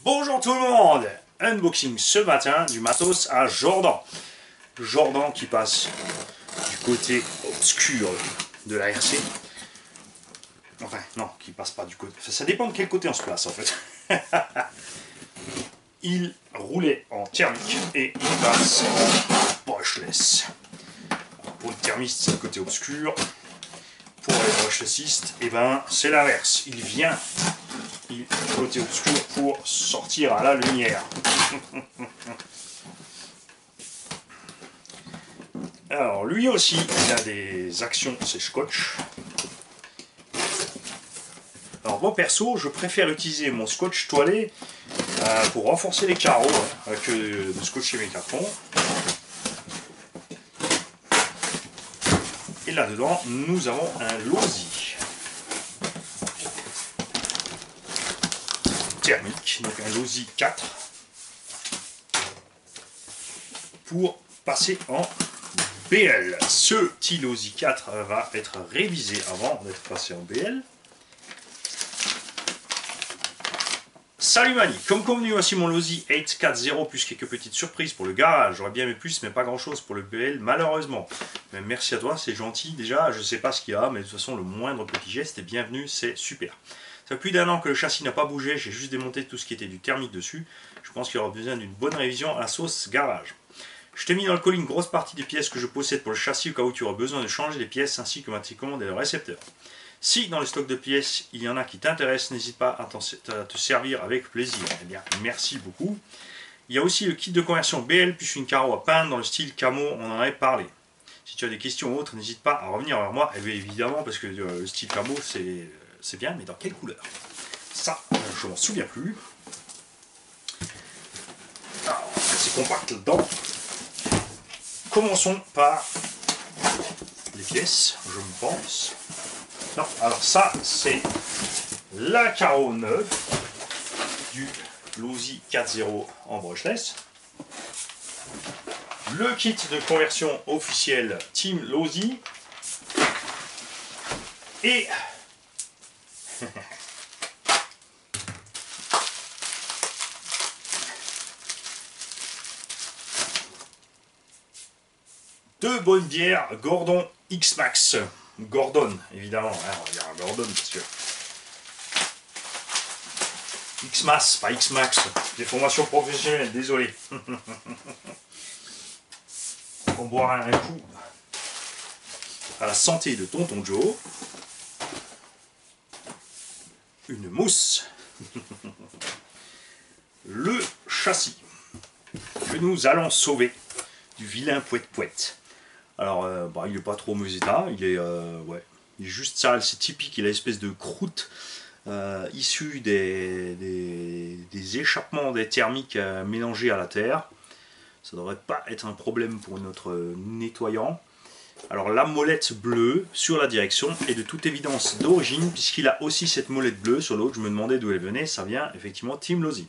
Bonjour tout le monde. Unboxing ce matin du matos à Jordan. Jordan qui passe du côté obscur de la RC. Enfin, non, qui passe pas du côté... Enfin, ça dépend de quel côté on se place en fait. Il roulait en thermique et il passe en brushless. Pour le thermiste, c'est le côté obscur. Pour les brushlessistes, et ben, c'est l'inverse. Il vient du côté obscur pour sortir à la lumière. Alors, lui aussi, il a des actions, c'est scotch. Alors, moi perso, je préfère utiliser mon scotch toilé pour renforcer les carreaux que de scotcher mes cartons. Et là-dedans, nous avons un Losi thermique, donc un Losi 4, pour passer en BL. Ce petit Losi 4 va être révisé avant d'être passé en BL. Salut Mani, comme convenu, voici mon Losi 840 plus quelques petites surprises pour le garage. J'aurais bien aimé plus, mais pas grand chose pour le BL malheureusement. Mais merci à toi, c'est gentil. Déjà, je sais pas ce qu'il y a, mais de toute façon, le moindre petit geste est bienvenu, c'est super. Ça fait plus d'1 an que le châssis n'a pas bougé, j'ai juste démonté tout ce qui était du thermique dessus. Je pense qu'il aura besoin d'une bonne révision à la sauce garage. Je t'ai mis dans le colis une grosse partie des pièces que je possède pour le châssis au cas où tu auras besoin de changer les pièces ainsi que ma télécommande et le récepteur. Si dans le stock de pièces, il y en a qui t'intéressent, n'hésite pas à te servir avec plaisir. Eh bien, merci beaucoup. Il y a aussi le kit de conversion BL plus une carreau à peindre dans le style camo, on en avait parlé. Si tu as des questions ou autres, n'hésite pas à revenir vers moi. Et bien évidemment, parce que le style camo, c'est bien, mais dans quelle couleur? Ça, je m'en souviens plus. Alors, c'est compact là-dedans. Commençons par les pièces, je me pense. Non, alors ça, c'est la carreau neuve du Losi 4.0 en brushless. Le kit de conversion officiel Team Losi. Et deux bonnes bières Gordon X-Max. Gordon, évidemment. Alors, il y a un Gordon, parce que X-Max, pas X-Max. Des formations professionnelles, désolé. On boira un coup à la santé de Tonton Joe. Une mousse. Le châssis que nous allons sauver du vilain poète-poète. Alors, il n'est pas trop mauvais état, il est juste sale, c'est typique, il a une espèce de croûte issue des échappements des thermiques mélangés à la terre. Ça ne devrait pas être un problème pour notre nettoyant. Alors la molette bleue sur la direction est de toute évidence d'origine, puisqu'il a aussi cette molette bleue sur l'autre, je me demandais d'où elle venait, ça vient effectivement Team Losi.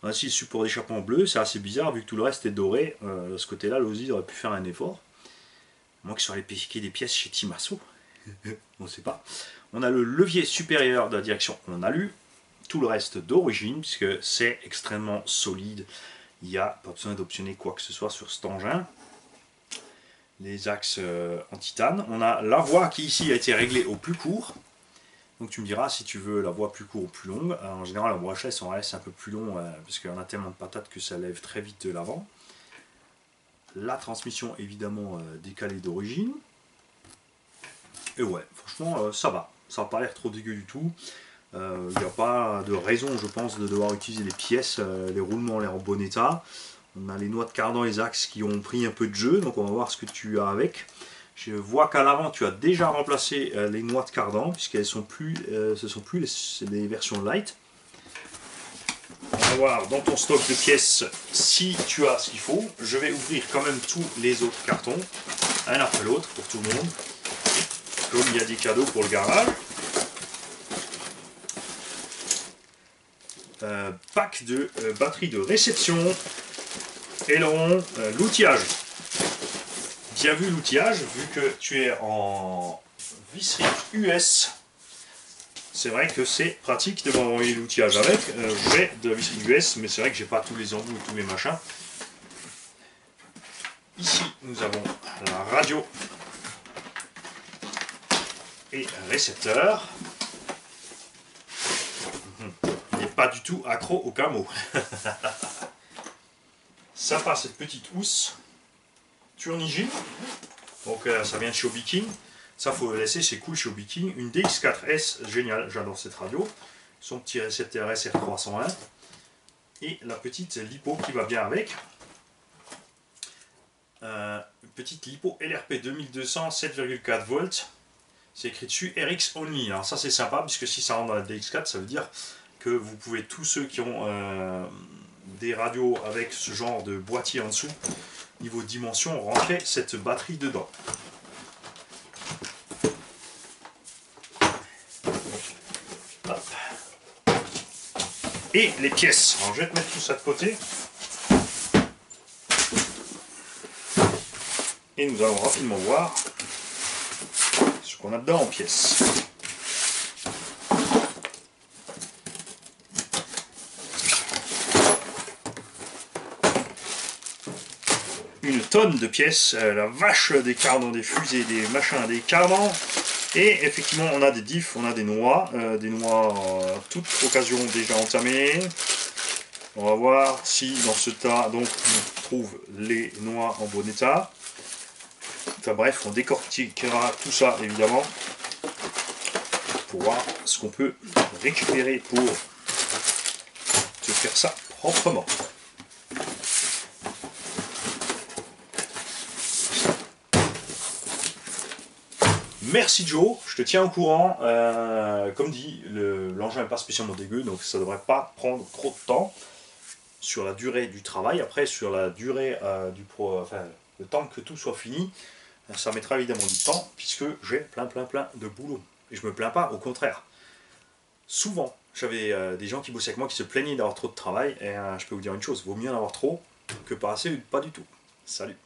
On a aussi le support d'échappement bleu, c'est assez bizarre vu que tout le reste est doré, de ce côté là Losi aurait pu faire un effort. Moi qui suis allé piquer des pièces chez Timasso, on ne sait pas. On a le levier supérieur de la direction, on a lu. Tout le reste d'origine, puisque c'est extrêmement solide. Il n'y a pas besoin d'optionner quoi que ce soit sur cet engin. Les axes en titane. On a la voie qui ici a été réglée au plus court. Donc tu me diras si tu veux la voie plus courte ou plus longue. En général, la brushless on reste un peu plus long, parce qu'on a tellement de patates que ça lève très vite de l'avant. La transmission évidemment décalée d'origine. Et ouais, franchement ça va. Ça n'a pas l'air trop dégueu du tout. Il n'y a pas de raison, je pense, de devoir utiliser les pièces. Les roulements ont l'air en bon état. On a les noix de cardan, les axes qui ont pris un peu de jeu. Donc on va voir ce que tu as avec. Je vois qu'à l'avant tu as déjà remplacé les noix de cardan, puisqu'elles sont plus, ce sont plus les versions light. On va voir dans ton stock de pièces si tu as ce qu'il faut. Je vais ouvrir quand même tous les autres cartons, un après l'autre pour tout le monde. Comme il y a des cadeaux pour le garage. Pack de batterie de réception, aileron, l'outillage. Bien vu l'outillage, vu que tu es en visserie US. c'est vrai que c'est pratique de m'envoyer l'outillage avec. J'ai de la visserie US, mais c'est vrai que j'ai pas tous les embouts, tous les machins. Ici, nous avons la radio et un récepteur. Il n'est pas du tout accro au camo. Ça passe cette petite housse Turnigy. Donc ça vient de chez Hobby King. Ça faut le laisser, c'est cool chez Hobby King. Une DX4S, génial, j'adore cette radio. Son petit récepteur SR301. Et la petite lipo qui va bien avec. Une petite lipo LRP 2200 7,4 volts. C'est écrit dessus RX Only. Alors ça c'est sympa puisque si ça rentre dans la DX4, ça veut dire que vous pouvez, tous ceux qui ont des radios avec ce genre de boîtier en dessous, niveau dimension, rentrer cette batterie dedans. Hop. Et les pièces. Alors je vais te mettre tout ça de côté. Et nous allons rapidement voir ce qu'on a dedans en pièces. Une tonne de pièces, la vache, des cardans, des fusées, des machins, des cardans. Et effectivement, on a des diffs, on a des noix toute occasion déjà entamées. On va voir si dans ce tas, donc, on trouve les noix en bon état. Enfin bref, on décortiquera tout ça évidemment pour voir ce qu'on peut récupérer pour te faire ça proprement. Merci Joe, je te tiens au courant. Comme dit, l'engin n'est pas spécialement dégueu, donc ça ne devrait pas prendre trop de temps sur la durée du travail. Après, sur la durée le temps que tout soit fini, ça mettra évidemment du temps puisque j'ai plein de boulot. Et je me plains pas, au contraire. Souvent, j'avais des gens qui bossaient avec moi qui se plaignaient d'avoir trop de travail et je peux vous dire une chose, vaut mieux en avoir trop que pas assez ou pas du tout. Salut!